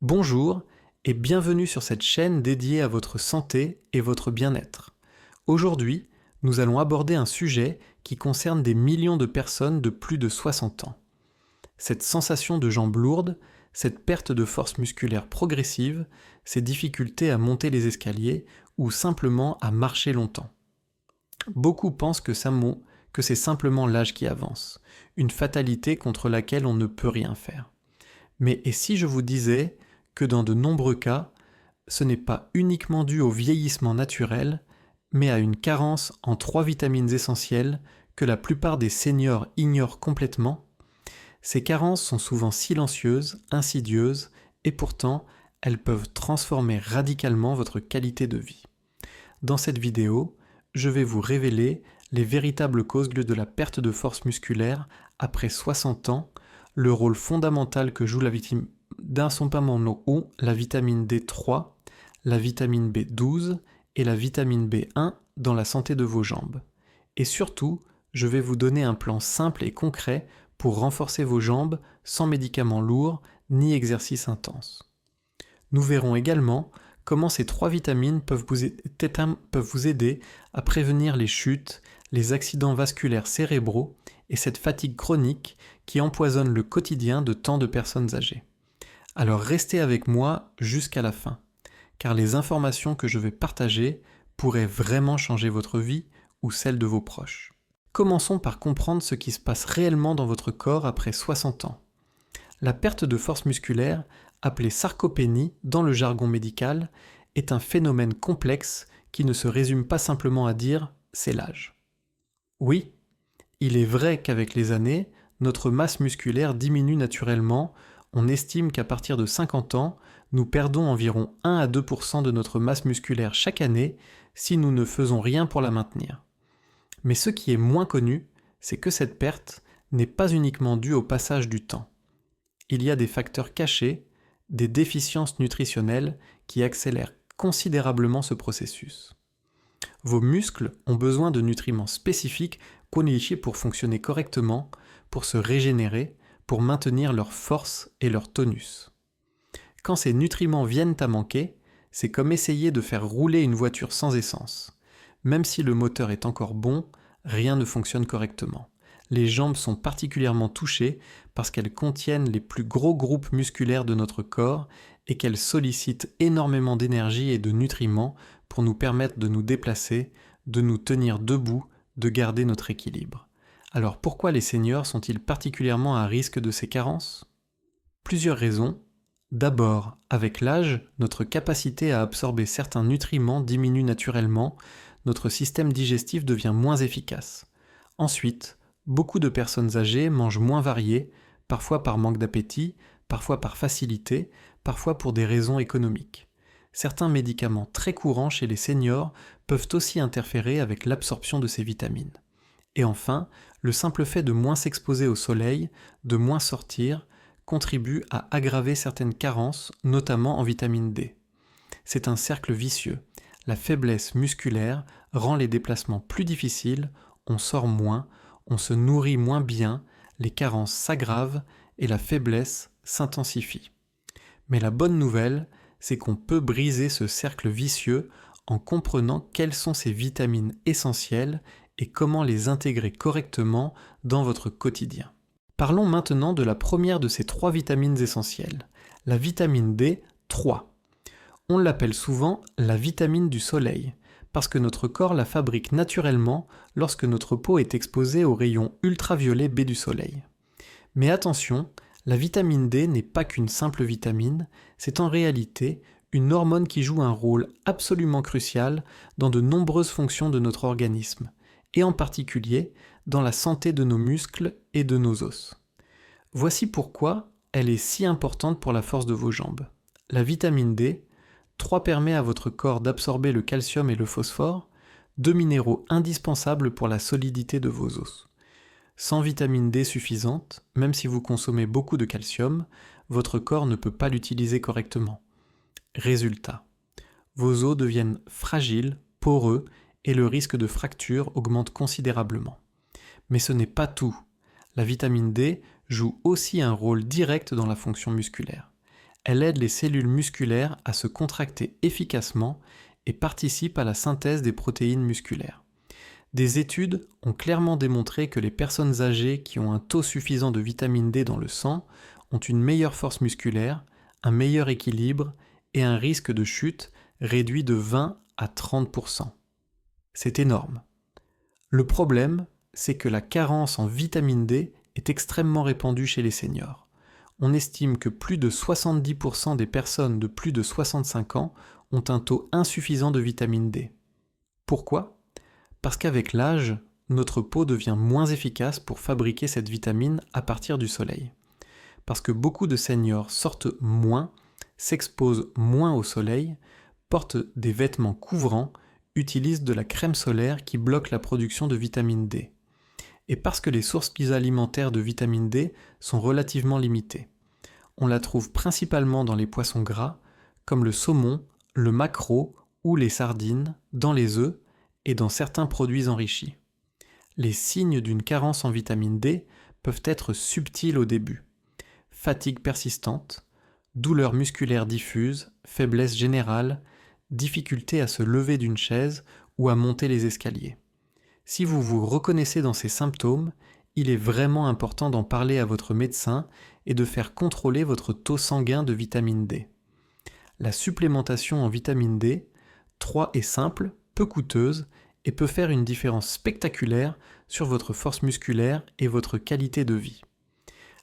Bonjour et bienvenue sur cette chaîne dédiée à votre santé et votre bien-être. Aujourd'hui, nous allons aborder un sujet qui concerne des millions de personnes de plus de 60 ans. Cette sensation de jambes lourdes, cette perte de force musculaire progressive, ces difficultés à monter les escaliers ou simplement à marcher longtemps. Beaucoup pensent que c'est simplement l'âge qui avance, une fatalité contre laquelle on ne peut rien faire. Mais et si je vous disais que dans de nombreux cas, ce n'est pas uniquement dû au vieillissement naturel, mais à une carence en 3 vitamines essentielles que la plupart des seniors ignorent complètement? Ces carences sont souvent silencieuses, insidieuses, et pourtant, elles peuvent transformer radicalement votre qualité de vie. Dans cette vidéo, je vais vous révéler les véritables causes de la perte de force musculaire après 60 ans, le rôle fondamental que joue la vitamine la vitamine D3, la vitamine B12 et la vitamine B1 dans la santé de vos jambes. Et surtout, je vais vous donner un plan simple et concret pour renforcer vos jambes sans médicaments lourds ni exercices intenses. Nous verrons également comment ces 3 vitamines peuvent vous aider à prévenir les chutes, les accidents vasculaires cérébraux et cette fatigue chronique qui empoisonne le quotidien de tant de personnes âgées. Alors restez avec moi jusqu'à la fin, car les informations que je vais partager pourraient vraiment changer votre vie ou celle de vos proches. Commençons par comprendre ce qui se passe réellement dans votre corps après 60 ans. La perte de force musculaire, appelée sarcopénie dans le jargon médical, est un phénomène complexe qui ne se résume pas simplement à dire « c'est l'âge ». Oui, il est vrai qu'avec les années, notre masse musculaire diminue naturellement. On estime qu'à partir de 50 ans, nous perdons environ 1 à 2% de notre masse musculaire chaque année si nous ne faisons rien pour la maintenir. Mais ce qui est moins connu, c'est que cette perte n'est pas uniquement due au passage du temps. Il y a des facteurs cachés, des déficiences nutritionnelles qui accélèrent considérablement ce processus. Vos muscles ont besoin de nutriments spécifiques pour fonctionner correctement, pour se régénérer, pour maintenir leur force et leur tonus. Quand ces nutriments viennent à manquer, c'est comme essayer de faire rouler une voiture sans essence. Même si le moteur est encore bon, rien ne fonctionne correctement. Les jambes sont particulièrement touchées parce qu'elles contiennent les plus gros groupes musculaires de notre corps et qu'elles sollicitent énormément d'énergie et de nutriments pour nous permettre de nous déplacer, de nous tenir debout, de garder notre équilibre. Alors pourquoi les seniors sont-ils particulièrement à risque de ces carences? Plusieurs raisons. D'abord, avec l'âge, notre capacité à absorber certains nutriments diminue naturellement, notre système digestif devient moins efficace. Ensuite, beaucoup de personnes âgées mangent moins varié, parfois par manque d'appétit, parfois par facilité, parfois pour des raisons économiques. Certains médicaments très courants chez les seniors peuvent aussi interférer avec l'absorption de ces vitamines. Et enfin, le simple fait de moins s'exposer au soleil, de moins sortir, contribue à aggraver certaines carences, notamment en vitamine D. C'est un cercle vicieux. La faiblesse musculaire rend les déplacements plus difficiles, on sort moins, on se nourrit moins bien, les carences s'aggravent et la faiblesse s'intensifie. Mais la bonne nouvelle, c'est qu'on peut briser ce cercle vicieux en comprenant quelles sont ces vitamines essentielles et comment les intégrer correctement dans votre quotidien. Parlons maintenant de la première de ces 3 vitamines essentielles, la vitamine D3. On l'appelle souvent la vitamine du soleil, parce que notre corps la fabrique naturellement lorsque notre peau est exposée aux rayons ultraviolets B du soleil. Mais attention, la vitamine D n'est pas qu'une simple vitamine, c'est en réalité une hormone qui joue un rôle absolument crucial dans de nombreuses fonctions de notre organisme, et en particulier dans la santé de nos muscles et de nos os. Voici pourquoi elle est si importante pour la force de vos jambes. La vitamine D3 permet à votre corps d'absorber le calcium et le phosphore, 2 minéraux indispensables pour la solidité de vos os. Sans vitamine D suffisante, même si vous consommez beaucoup de calcium, votre corps ne peut pas l'utiliser correctement. Résultat, vos os deviennent fragiles, poreux, et le risque de fracture augmente considérablement. Mais ce n'est pas tout. La vitamine D joue aussi un rôle direct dans la fonction musculaire. Elle aide les cellules musculaires à se contracter efficacement et participe à la synthèse des protéines musculaires. Des études ont clairement démontré que les personnes âgées qui ont un taux suffisant de vitamine D dans le sang ont une meilleure force musculaire, un meilleur équilibre et un risque de chute réduit de 20 à 30%. C'est énorme. Le problème, c'est que la carence en vitamine D est extrêmement répandue chez les seniors. On estime que plus de 70% des personnes de plus de 65 ans ont un taux insuffisant de vitamine D. Pourquoi ? Parce qu'avec l'âge, notre peau devient moins efficace pour fabriquer cette vitamine à partir du soleil. Parce que beaucoup de seniors sortent moins, s'exposent moins au soleil, portent des vêtements couvrants, utilisent de la crème solaire qui bloque la production de vitamine D. Et parce que les sources alimentaires de vitamine D sont relativement limitées. On la trouve principalement dans les poissons gras, comme le saumon, le maquereau ou les sardines, dans les œufs, et dans certains produits enrichis. Les signes d'une carence en vitamine D peuvent être subtils au début. Fatigue persistante, douleurs musculaires diffuses, faiblesse générale, difficulté à se lever d'une chaise ou à monter les escaliers. Si vous vous reconnaissez dans ces symptômes, il est vraiment important d'en parler à votre médecin et de faire contrôler votre taux sanguin de vitamine D. La supplémentation en vitamine D, 3 est simple, peu coûteuse et peut faire une différence spectaculaire sur votre force musculaire et votre qualité de vie.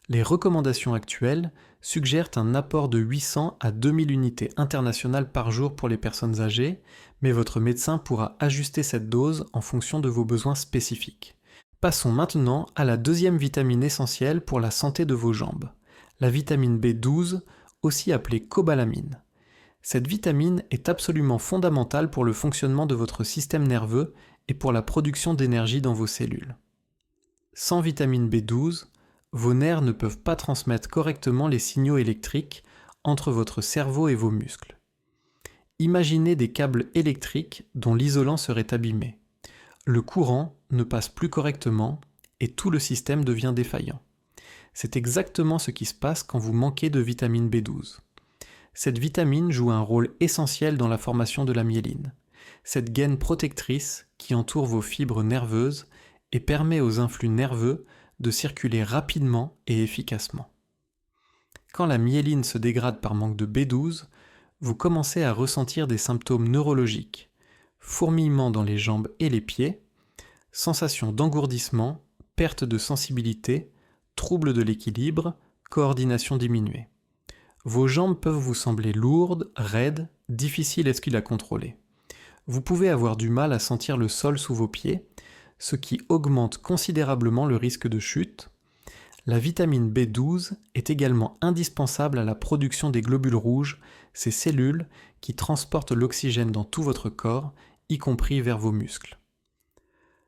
Les recommandations actuelles suggèrent un apport de 800 à 2000 unités internationales par jour pour les personnes âgées, mais votre médecin pourra ajuster cette dose en fonction de vos besoins spécifiques. Passons maintenant à la deuxième vitamine essentielle pour la santé de vos jambes, la vitamine B12, aussi appelée cobalamine. Cette vitamine est absolument fondamentale pour le fonctionnement de votre système nerveux et pour la production d'énergie dans vos cellules. Sans vitamine B12, vos nerfs ne peuvent pas transmettre correctement les signaux électriques entre votre cerveau et vos muscles. Imaginez des câbles électriques dont l'isolant serait abîmé. Le courant ne passe plus correctement et tout le système devient défaillant. C'est exactement ce qui se passe quand vous manquez de vitamine B12. Cette vitamine joue un rôle essentiel dans la formation de la myéline, cette gaine protectrice qui entoure vos fibres nerveuses et permet aux influx nerveux de circuler rapidement et efficacement. Quand la myéline se dégrade par manque de B12, vous commencez à ressentir des symptômes neurologiques, fourmillement dans les jambes et les pieds, sensation d'engourdissement, perte de sensibilité, troubles de l'équilibre, coordination diminuée. Vos jambes peuvent vous sembler lourdes, raides, difficiles à contrôler. Vous pouvez avoir du mal à sentir le sol sous vos pieds, ce qui augmente considérablement le risque de chute. La vitamine B12 est également indispensable à la production des globules rouges, ces cellules qui transportent l'oxygène dans tout votre corps, y compris vers vos muscles.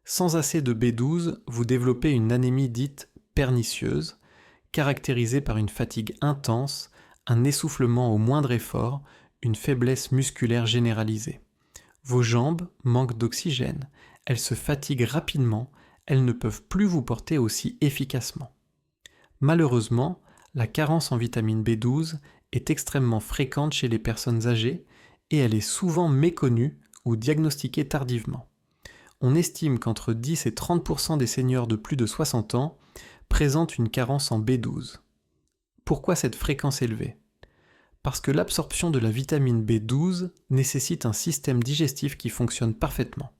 Sans assez de B12, vous développez une anémie dite pernicieuse, caractérisée par une fatigue intense, un essoufflement au moindre effort, une faiblesse musculaire généralisée. Vos jambes manquent d'oxygène, elles se fatiguent rapidement, elles ne peuvent plus vous porter aussi efficacement. Malheureusement, la carence en vitamine B12 est extrêmement fréquente chez les personnes âgées et elle est souvent méconnue ou diagnostiquée tardivement. On estime qu'entre 10 et 30% des seniors de plus de 60 ans présentent une carence en B12. Pourquoi cette fréquence élevée ? Parce que l'absorption de la vitamine B12 nécessite un système digestif qui fonctionne parfaitement.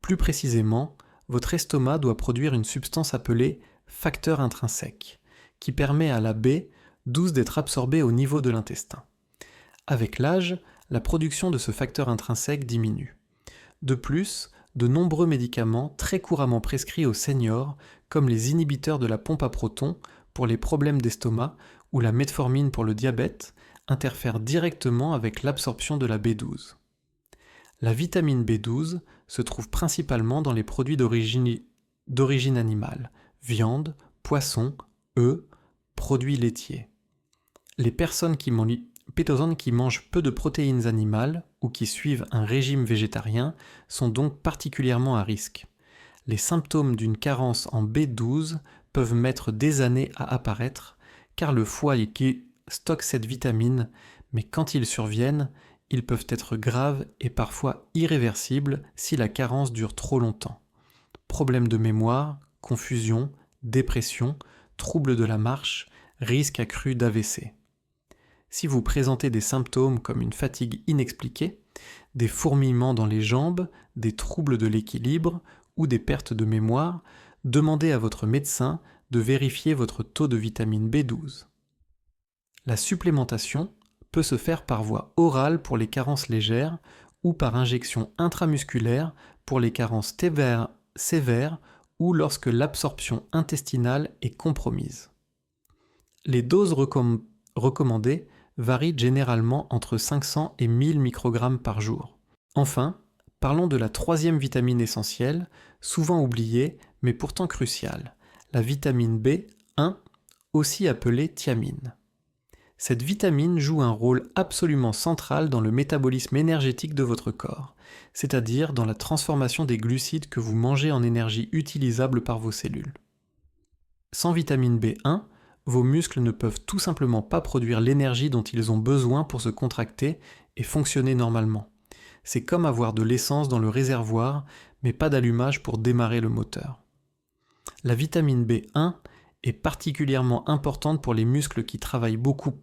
Plus précisément, votre estomac doit produire une substance appelée facteur intrinsèque, qui permet à la B12 d'être absorbée au niveau de l'intestin. Avec l'âge, la production de ce facteur intrinsèque diminue. De plus, de nombreux médicaments très couramment prescrits aux seniors, comme les inhibiteurs de la pompe à protons pour les problèmes d'estomac ou la metformine pour le diabète, interfèrent directement avec l'absorption de la B12. La vitamine B12 se trouve principalement dans les produits d'origine animale, viande, poisson, œufs, produits laitiers. Les personnes qui mangent peu de protéines animales ou qui suivent un régime végétarien sont donc particulièrement à risque. Les symptômes d'une carence en B12 peuvent mettre des années à apparaître car le foie stockent cette vitamine, mais quand ils surviennent, ils peuvent être graves et parfois irréversibles si la carence dure trop longtemps. Problèmes de mémoire, confusion, dépression, troubles de la marche, risque accru d'AVC. Si vous présentez des symptômes comme une fatigue inexpliquée, des fourmillements dans les jambes, des troubles de l'équilibre ou des pertes de mémoire, demandez à votre médecin de vérifier votre taux de vitamine B12. La supplémentation peut se faire par voie orale pour les carences légères ou par injection intramusculaire pour les carences sévères ou lorsque l'absorption intestinale est compromise. Les doses recommandées varient généralement entre 500 et 1000 microgrammes par jour. Enfin, parlons de la troisième vitamine essentielle, souvent oubliée mais pourtant cruciale, la vitamine B1, aussi appelée thiamine. Cette vitamine joue un rôle absolument central dans le métabolisme énergétique de votre corps, c'est-à-dire dans la transformation des glucides que vous mangez en énergie utilisable par vos cellules. Sans vitamine B1, vos muscles ne peuvent tout simplement pas produire l'énergie dont ils ont besoin pour se contracter et fonctionner normalement. C'est comme avoir de l'essence dans le réservoir, mais pas d'allumage pour démarrer le moteur. La vitamine B1 est particulièrement importante pour les muscles qui travaillent beaucoup,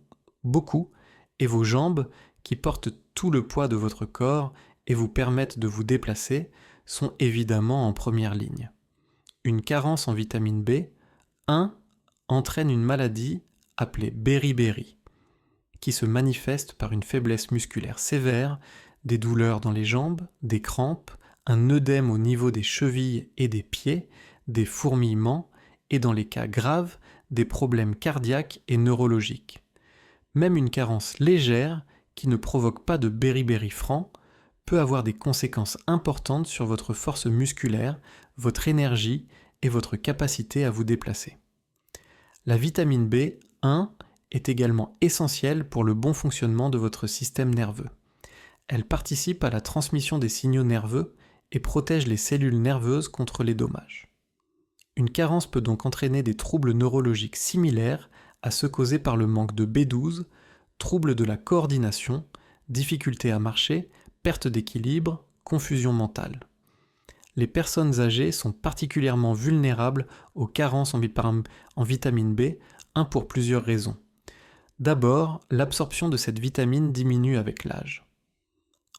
et vos jambes, qui portent tout le poids de votre corps et vous permettent de vous déplacer, sont évidemment en première ligne. Une carence en vitamine B1 entraîne une maladie appelée beriberi, qui se manifeste par une faiblesse musculaire sévère, des douleurs dans les jambes, des crampes, un œdème au niveau des chevilles et des pieds, des fourmillements et dans les cas graves, des problèmes cardiaques et neurologiques. Même une carence légère, qui ne provoque pas de beriberi franc, peut avoir des conséquences importantes sur votre force musculaire, votre énergie et votre capacité à vous déplacer. La vitamine B1 est également essentielle pour le bon fonctionnement de votre système nerveux. Elle participe à la transmission des signaux nerveux et protège les cellules nerveuses contre les dommages. Une carence peut donc entraîner des troubles neurologiques similaires à ceux causés par le manque de B12, troubles de la coordination, difficultés à marcher, perte d'équilibre, confusion mentale. Les personnes âgées sont particulièrement vulnérables aux carences en vitamine B, pour plusieurs raisons. D'abord, l'absorption de cette vitamine diminue avec l'âge.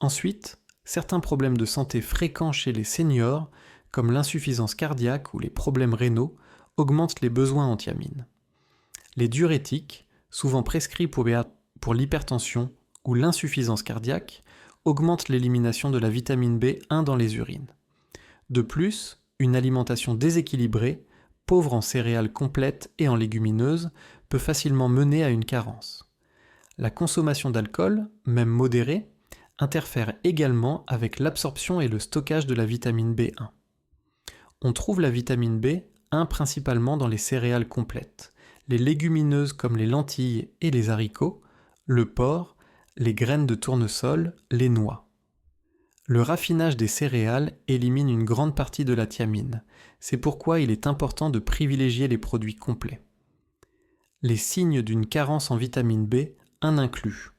Ensuite, certains problèmes de santé fréquents chez les seniors, comme l'insuffisance cardiaque ou les problèmes rénaux, augmentent les besoins en thiamine. Les diurétiques, souvent prescrits pour l'hypertension ou l'insuffisance cardiaque, augmentent l'élimination de la vitamine B1 dans les urines. De plus, une alimentation déséquilibrée, pauvre en céréales complètes et en légumineuses, peut facilement mener à une carence. La consommation d'alcool, même modérée, interfère également avec l'absorption et le stockage de la vitamine B1. On trouve la vitamine B1 principalement dans les céréales complètes, les légumineuses comme les lentilles et les haricots, le porc, les graines de tournesol, les noix. Le raffinage des céréales élimine une grande partie de la thiamine. C'est pourquoi il est important de privilégier les produits complets. Les signes d'une carence en vitamine B1 incluent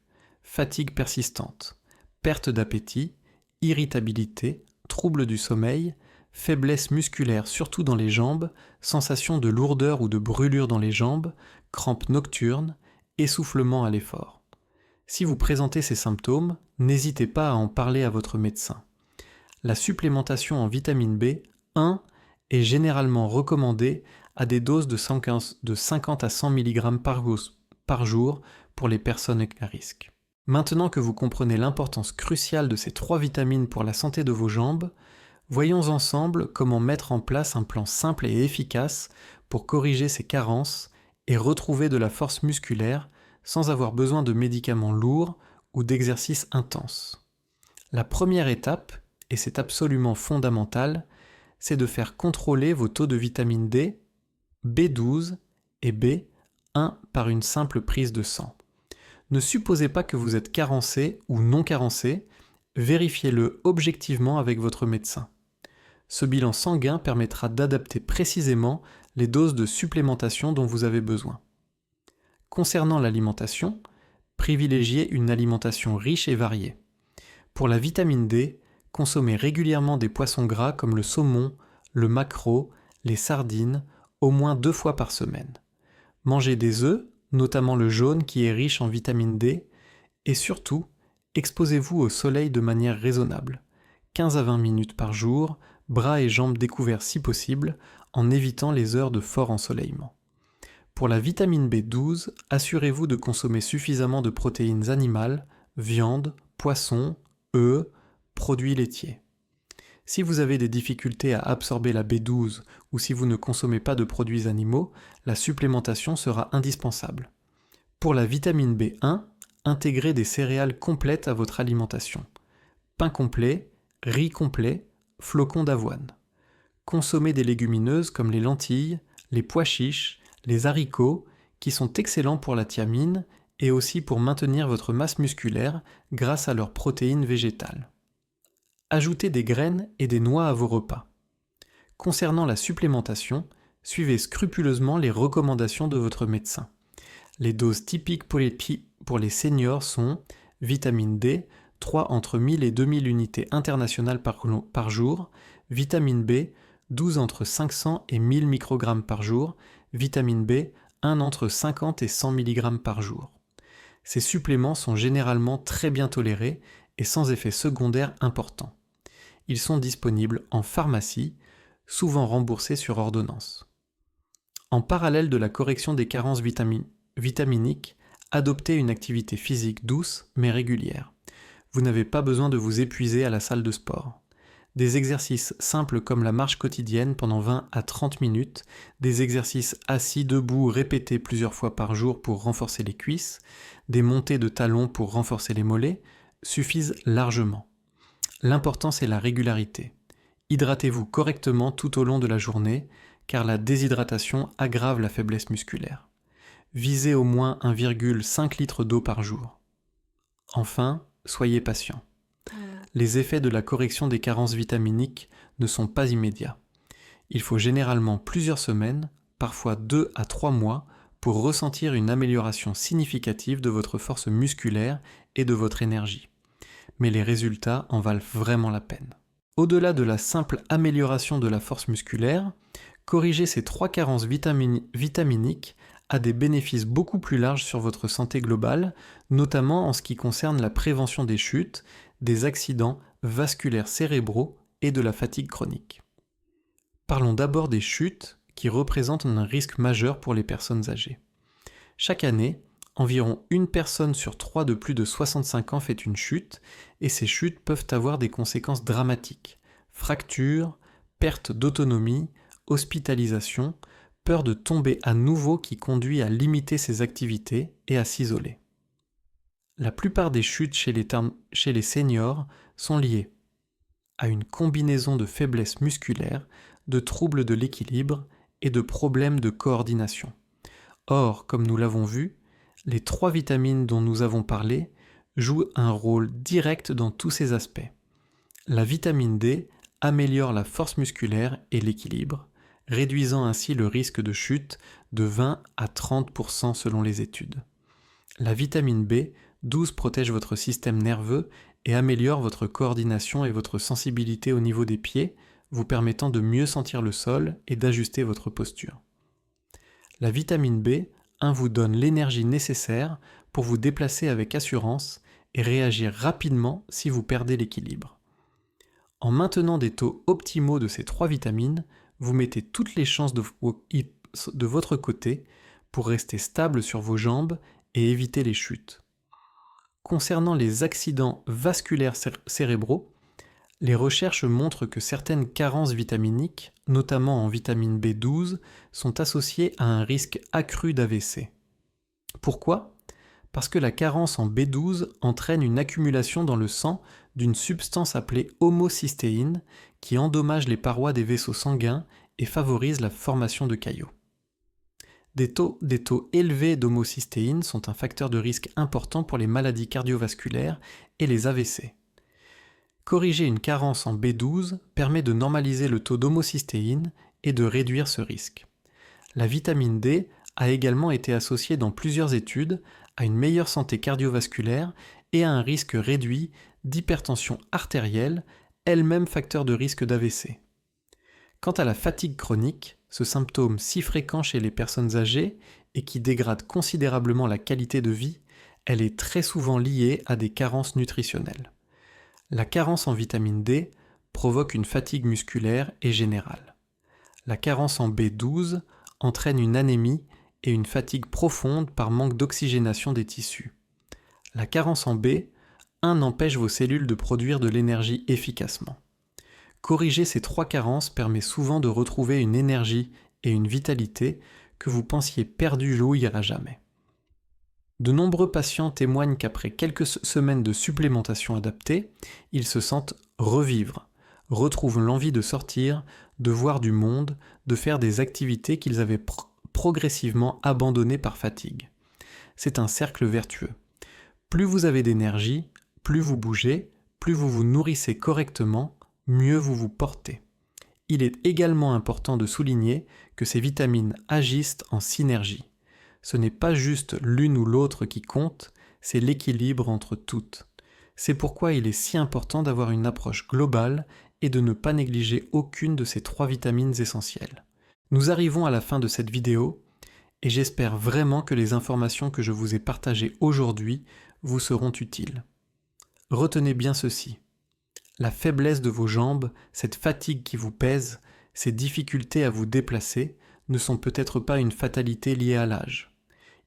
fatigue persistante, perte d'appétit, irritabilité, troubles du sommeil, faiblesse musculaire surtout dans les jambes, sensation de lourdeur ou de brûlure dans les jambes, crampes nocturnes, essoufflement à l'effort. Si vous présentez ces symptômes, n'hésitez pas à en parler à votre médecin. La supplémentation en vitamine B1 est généralement recommandée à des doses de 50 à 100 mg par jour pour les personnes à risque. Maintenant que vous comprenez l'importance cruciale de ces 3 vitamines pour la santé de vos jambes, voyons ensemble comment mettre en place un plan simple et efficace pour corriger ces carences et retrouver de la force musculaire sans avoir besoin de médicaments lourds ou d'exercices intenses. La première étape, et c'est absolument fondamental, c'est de faire contrôler vos taux de vitamine D, B12 et B1 par une simple prise de sang. Ne supposez pas que vous êtes carencé ou non carencé, vérifiez-le objectivement avec votre médecin. Ce bilan sanguin permettra d'adapter précisément les doses de supplémentation dont vous avez besoin. Concernant l'alimentation, privilégiez une alimentation riche et variée. Pour la vitamine D, consommez régulièrement des poissons gras comme le saumon, le maquereau, les sardines, au moins 2 fois par semaine. Mangez des œufs, notamment le jaune qui est riche en vitamine D, et surtout, exposez-vous au soleil de manière raisonnable, 15 à 20 minutes par jour, bras et jambes découverts si possible, en évitant les heures de fort ensoleillement. Pour la vitamine B12, assurez-vous de consommer suffisamment de protéines animales, viande, poisson, œufs, produits laitiers. Si vous avez des difficultés à absorber la B12 ou si vous ne consommez pas de produits animaux, la supplémentation sera indispensable. Pour la vitamine B1, intégrez des céréales complètes à votre alimentation. Pain complet, riz complet, flocons d'avoine. Consommez des légumineuses comme les lentilles, les pois chiches, les haricots, qui sont excellents pour la thiamine et aussi pour maintenir votre masse musculaire grâce à leurs protéines végétales. Ajoutez des graines et des noix à vos repas. Concernant la supplémentation, suivez scrupuleusement les recommandations de votre médecin. Les doses typiques pour les seniors sont vitamine D, 3 entre 1000 et 2000 unités internationales par jour, vitamine B, 12 entre 500 et 1000 microgrammes par jour, vitamine B, 1 entre 50 et 100 mg par jour. Ces suppléments sont généralement très bien tolérés et sans effets secondaires importants. Ils sont disponibles en pharmacie, souvent remboursés sur ordonnance. En parallèle de la correction des carences vitaminiques, adoptez une activité physique douce mais régulière. Vous n'avez pas besoin de vous épuiser à la salle de sport. Des exercices simples comme la marche quotidienne pendant 20 à 30 minutes, des exercices assis debout répétés plusieurs fois par jour pour renforcer les cuisses, des montées de talons pour renforcer les mollets, suffisent largement. L'important c'est la régularité. Hydratez-vous correctement tout au long de la journée, car la déshydratation aggrave la faiblesse musculaire. Visez au moins 1,5 litre d'eau par jour. Enfin, soyez patient. Les effets de la correction des carences vitaminiques ne sont pas immédiats. Il faut généralement plusieurs semaines, parfois 2 à 3 mois, pour ressentir une amélioration significative de votre force musculaire et de votre énergie. Mais les résultats en valent vraiment la peine. Au-delà de la simple amélioration de la force musculaire, corriger ces 3 carences vitaminiques a des bénéfices beaucoup plus larges sur votre santé globale, notamment en ce qui concerne la prévention des chutes, des accidents vasculaires cérébraux et de la fatigue chronique. Parlons d'abord des chutes qui représentent un risque majeur pour les personnes âgées. Chaque année, environ 1 personne sur 3 de plus de 65 ans fait une chute, et ces chutes peuvent avoir des conséquences dramatiques. Fractures, perte d'autonomie, hospitalisation, peur de tomber à nouveau qui conduit à limiter ses activités et à s'isoler. La plupart des chutes chez les seniors sont liées à une combinaison de faiblesse musculaire, de troubles de l'équilibre et de problèmes de coordination. Or, comme nous l'avons vu, les 3 vitamines dont nous avons parlé jouent un rôle direct dans tous ces aspects. La vitamine D améliore la force musculaire et l'équilibre, réduisant ainsi le risque de chute de 20 à 30% selon les études. La vitamine B12 protège votre système nerveux et améliore votre coordination et votre sensibilité au niveau des pieds, vous permettant de mieux sentir le sol et d'ajuster votre posture. La vitamine B1 vous donne l'énergie nécessaire pour vous déplacer avec assurance et réagir rapidement si vous perdez l'équilibre. En maintenant des taux optimaux de ces 3 vitamines, vous mettez toutes les chances de votre côté pour rester stable sur vos jambes et éviter les chutes. Concernant les accidents vasculaires cérébraux, les recherches montrent que certaines carences vitaminiques, notamment en vitamine B12, sont associées à un risque accru d'AVC. Pourquoi ? Parce que la carence en B12 entraîne une accumulation dans le sang d'une substance appelée homocystéine qui endommage les parois des vaisseaux sanguins et favorise la formation de caillots. Des taux élevés d'homocystéine sont un facteur de risque important pour les maladies cardiovasculaires et les AVC. Corriger une carence en B12 permet de normaliser le taux d'homocystéine et de réduire ce risque. La vitamine D a également été associée dans plusieurs études à une meilleure santé cardiovasculaire et à un risque réduit d'hypertension artérielle, elle-même facteur de risque d'AVC. Quant à la fatigue chronique, ce symptôme si fréquent chez les personnes âgées et qui dégrade considérablement la qualité de vie, elle est très souvent liée à des carences nutritionnelles. La carence en vitamine D provoque une fatigue musculaire et générale. La carence en B12 entraîne une anémie et une fatigue profonde par manque d'oxygénation des tissus. La carence en B1 empêche vos cellules de produire de l'énergie efficacement. Corriger ces trois carences permet souvent de retrouver une énergie et une vitalité que vous pensiez perdues jouir à jamais. De nombreux patients témoignent qu'après quelques semaines de supplémentation adaptée, ils se sentent revivre, retrouvent l'envie de sortir, de voir du monde, de faire des activités qu'ils avaient progressivement abandonnées par fatigue. C'est un cercle vertueux. Plus vous avez d'énergie, plus vous bougez, plus vous vous nourrissez correctement, mieux vous vous portez. Il est également important de souligner que ces vitamines agissent en synergie. Ce n'est pas juste l'une ou l'autre qui compte, c'est l'équilibre entre toutes. C'est pourquoi il est si important d'avoir une approche globale et de ne pas négliger aucune de ces trois vitamines essentielles. Nous arrivons à la fin de cette vidéo et j'espère vraiment que les informations que je vous ai partagées aujourd'hui vous seront utiles. Retenez bien ceci. La faiblesse de vos jambes, cette fatigue qui vous pèse, ces difficultés à vous déplacer ne sont peut-être pas une fatalité liée à l'âge.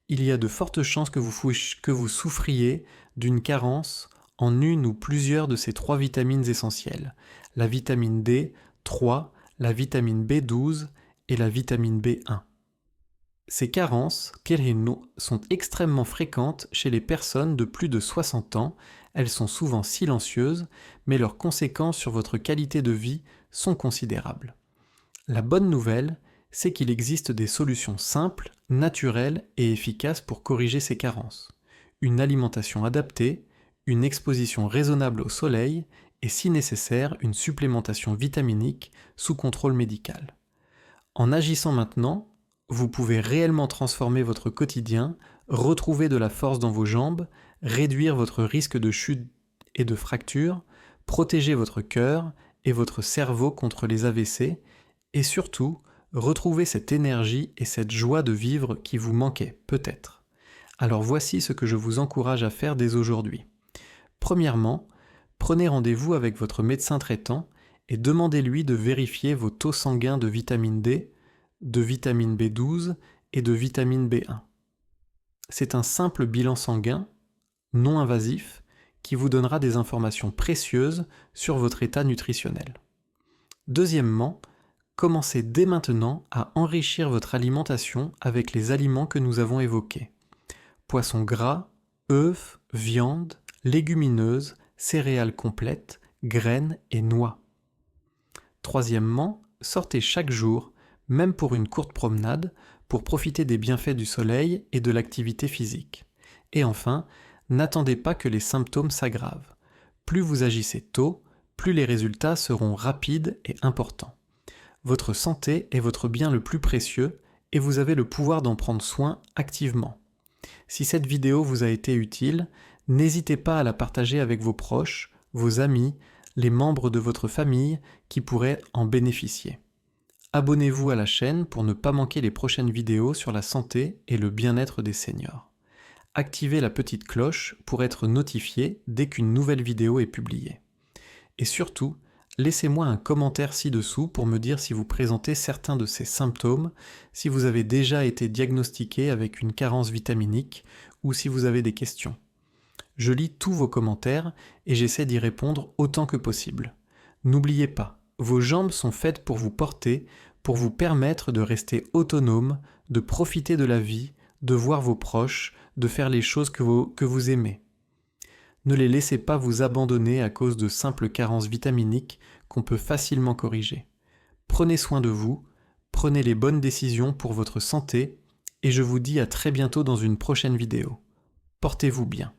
Il y a de fortes chances que vous souffriez d'une carence en une ou plusieurs de ces trois vitamines essentielles, la vitamine D3, la vitamine B12 et la vitamine B1. Ces carences, sont extrêmement fréquentes chez les personnes de plus de 60 ans, elles sont souvent silencieuses, mais leurs conséquences sur votre qualité de vie sont considérables. La bonne nouvelle, c'est qu'il existe des solutions simples, naturelles et efficaces pour corriger ces carences. Une alimentation adaptée, une exposition raisonnable au soleil et si nécessaire une supplémentation vitaminique sous contrôle médical. En agissant maintenant, vous pouvez réellement transformer votre quotidien, retrouver de la force dans vos jambes, réduire votre risque de chute et de fracture, protéger votre cœur et votre cerveau contre les AVC et surtout retrouver cette énergie et cette joie de vivre qui vous manquait peut-être. Alors voici ce que je vous encourage à faire dès aujourd'hui. Premièrement, prenez rendez-vous avec votre médecin traitant et demandez-lui de vérifier vos taux sanguins de vitamine D, de vitamine B12 et de vitamine B1. C'est un simple bilan sanguin, non invasif, qui vous donnera des informations précieuses sur votre état nutritionnel. Deuxièmement, commencez dès maintenant à enrichir votre alimentation avec les aliments que nous avons évoqués. Poissons gras, œufs, viande, légumineuses, céréales complètes, graines et noix. Troisièmement, sortez chaque jour, même pour une courte promenade, pour profiter des bienfaits du soleil et de l'activité physique. Et enfin, n'attendez pas que les symptômes s'aggravent. Plus vous agissez tôt, plus les résultats seront rapides et importants. Votre santé est votre bien le plus précieux et vous avez le pouvoir d'en prendre soin activement. Si cette vidéo vous a été utile, n'hésitez pas à la partager avec vos proches, vos amis, les membres de votre famille qui pourraient en bénéficier. Abonnez-vous à la chaîne pour ne pas manquer les prochaines vidéos sur la santé et le bien-être des seniors. Activez la petite cloche pour être notifié dès qu'une nouvelle vidéo est publiée. Et surtout, laissez-moi un commentaire ci-dessous pour me dire si vous présentez certains de ces symptômes, si vous avez déjà été diagnostiqué avec une carence vitaminique ou si vous avez des questions. Je lis tous vos commentaires et j'essaie d'y répondre autant que possible. N'oubliez pas, vos jambes sont faites pour vous porter, pour vous permettre de rester autonome, de profiter de la vie, de voir vos proches, de faire les choses que vous aimez. Ne les laissez pas vous abandonner à cause de simples carences vitaminiques qu'on peut facilement corriger. Prenez soin de vous, prenez les bonnes décisions pour votre santé et je vous dis à très bientôt dans une prochaine vidéo. Portez-vous bien.